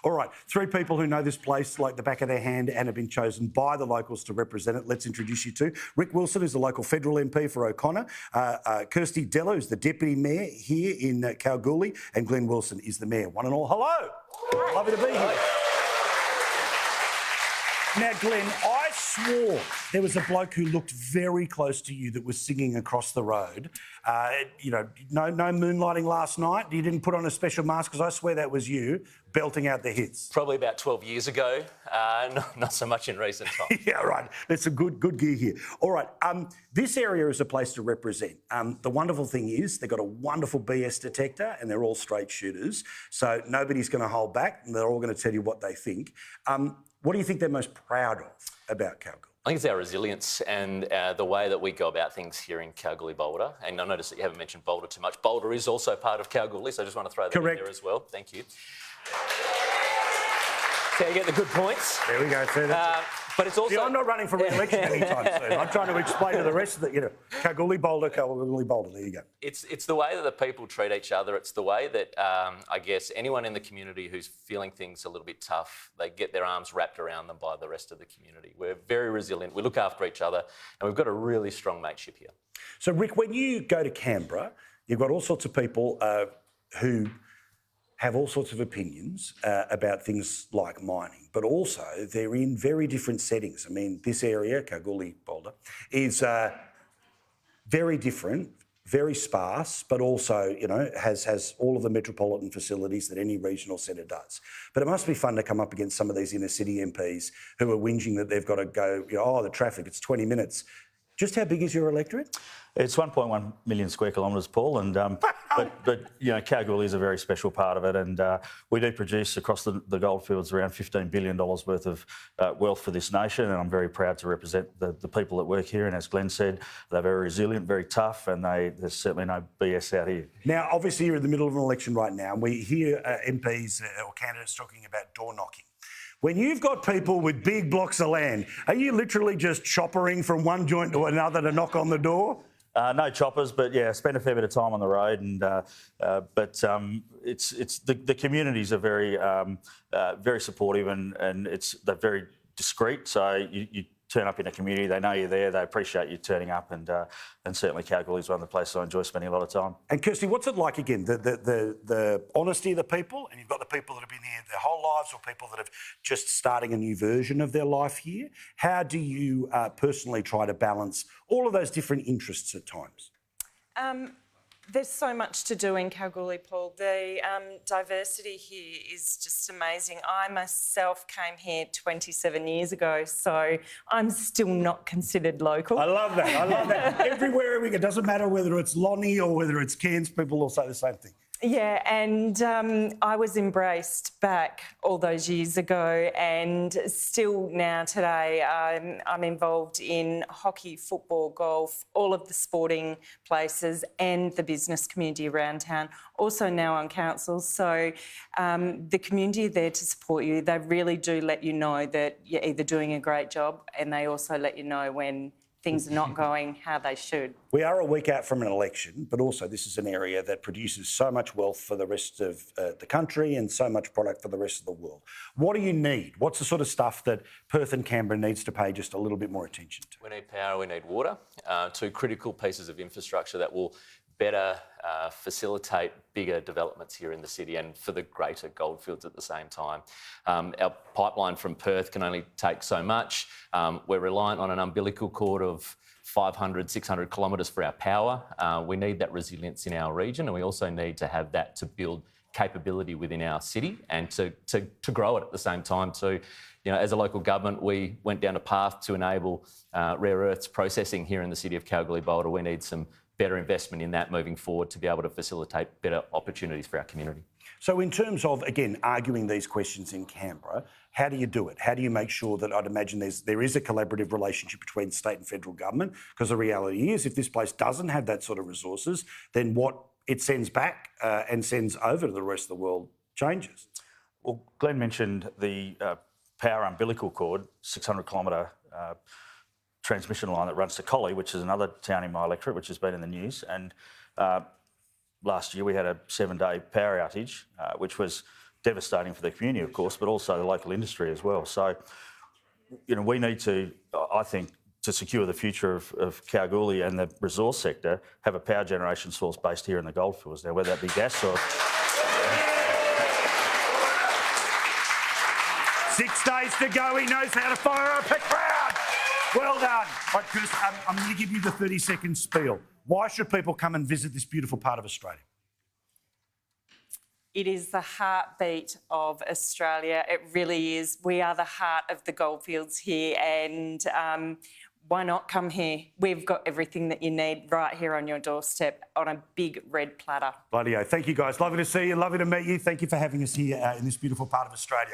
All right, three people who know this place like the back of their hand and have been chosen by the locals to represent it. Let's introduce you to Rick Wilson, who's the local federal MP for O'Connor, Kirsty Dello, who's the deputy mayor here in Kalgoorlie, and Glenn Wilson is the mayor. One and all, hello. Hi. Lovely to be here. Now, Glenn, I swore there was a bloke who looked very close to you that was singing across the road. No moonlighting last night. You didn't put on a special mask because I swear that was you belting out the hits. Probably about 12 years ago. Not so much in recent times. Yeah, right. That's a good gear here. All right. This area is a place to represent. The wonderful thing is they've got a wonderful BS detector and they're all straight shooters. So nobody's going to hold back and they're all going to tell you what they think. What do you think they're most proud of about Kalgoorlie? I think it's our resilience and the way that we go about things here in Kalgoorlie-Boulder. And I noticed that you haven't mentioned Boulder too much. Boulder is also part of Kalgoorlie, so I just want to throw that in there as well. Thank you. So you get the good points. There we go. But it's also... See, I'm not running for re-election anytime soon. I'm trying to explain to the rest of the, Kalgoorlie-Boulder. There you go. It's the way that the people treat each other. It's the way that, I guess, anyone in the community who's feeling things a little bit tough, they get their arms wrapped around them by the rest of the community. We're very resilient. We look after each other, and we've got a really strong mateship here. So, Rick, when you go to Canberra, you've got all sorts of people who have all sorts of opinions about things like mining, but also they're in very different settings. I mean, this area, Kalgoorlie-Boulder, is very different, very sparse, but also, has all of the metropolitan facilities that any regional centre does. But it must be fun to come up against some of these inner city MPs who are whinging that they've got to go, the traffic, it's 20 minutes. Just how big is your electorate? It's 1.1 million square kilometres, Paul, and but Kalgoorlie is a very special part of it, and we do produce across the goldfields around $15 billion worth of wealth for this nation, and I'm very proud to represent the people that work here. And as Glenn said, they're very resilient, very tough, and there's certainly no BS out here. Now, obviously, you're in the middle of an election right now, and we hear MPs or candidates talking about door knocking. When you've got people with big blocks of land, are you literally just choppering from one joint to another to knock on the door? No choppers, but yeah, spend a fair bit of time on the road, and it's the communities are very supportive, and they're very discreet. So you turn up in a community, they know you're there, they appreciate you turning up, and certainly Kalgoorlie is one of the places I enjoy spending a lot of time. And Kirsty, what's it like again? The honesty of the people, and you've got the people that have been here their whole lives, or people that have just starting a new version of their life here. How do you personally try to balance all of those different interests at times? There's so much to do in Kalgoorlie, Paul. The diversity here is just amazing. I myself came here 27 years ago, so I'm still not considered local. I love that. Everywhere we go, it doesn't matter whether it's Lonnie or whether it's Cairns, people all say the same thing. Yeah, and I was embraced back all those years ago, and still now today I'm involved in hockey, football, golf, all of the sporting places and the business community around town, also now on council. So the community are there to support you. They really do let you know that you're either doing a great job, and they also let you know when things are not going how they should. We are a week out from an election, but also this is an area that produces so much wealth for the rest of the country and so much product for the rest of the world. What do you need? What's the sort of stuff that Perth and Canberra needs to pay just a little bit more attention to? We need power, we need water, two critical pieces of infrastructure that will better facilitate bigger developments here in the city and for the greater goldfields at the same time. Our pipeline from Perth can only take so much. We're reliant on an umbilical cord of 500, 600 kilometres for our power. We need that resilience in our region, and we also need to have that to build capability within our city and to grow it at the same time too. As a local government, we went down a path to enable rare earths processing here in the city of Kalgoorlie-Boulder. We need some better investment in that moving forward to be able to facilitate better opportunities for our community. So in terms of, again, arguing these questions in Canberra, how do you do it? How do you make sure that, I'd imagine there is a collaborative relationship between state and federal government? Because the reality is, if this place doesn't have that sort of resources, then what it sends back and sends over to the rest of the world changes. Well, Glenn mentioned the power umbilical cord, 600-kilometre transmission line that runs to Collie, which is another town in my electorate, which has been in the news. And last year we had a 7-day power outage, which was devastating for the community, of course, but also the local industry as well. So, we need to, I think, to secure the future of Kalgoorlie and the resource sector, have a power generation source based here in the goldfields. Now, whether that be gas or... 6 days to go. He knows how to fire up a crowd. Well done. Right, Chris, I'm going to give you the 30-second spiel. Why should people come and visit this beautiful part of Australia? It is the heartbeat of Australia. It really is. We are the heart of the goldfields here, and why not come here? We've got everything that you need right here on your doorstep on a big red platter. Bloody-o. Thank you, guys. Lovely to see you. Lovely to meet you. Thank you for having us here in this beautiful part of Australia.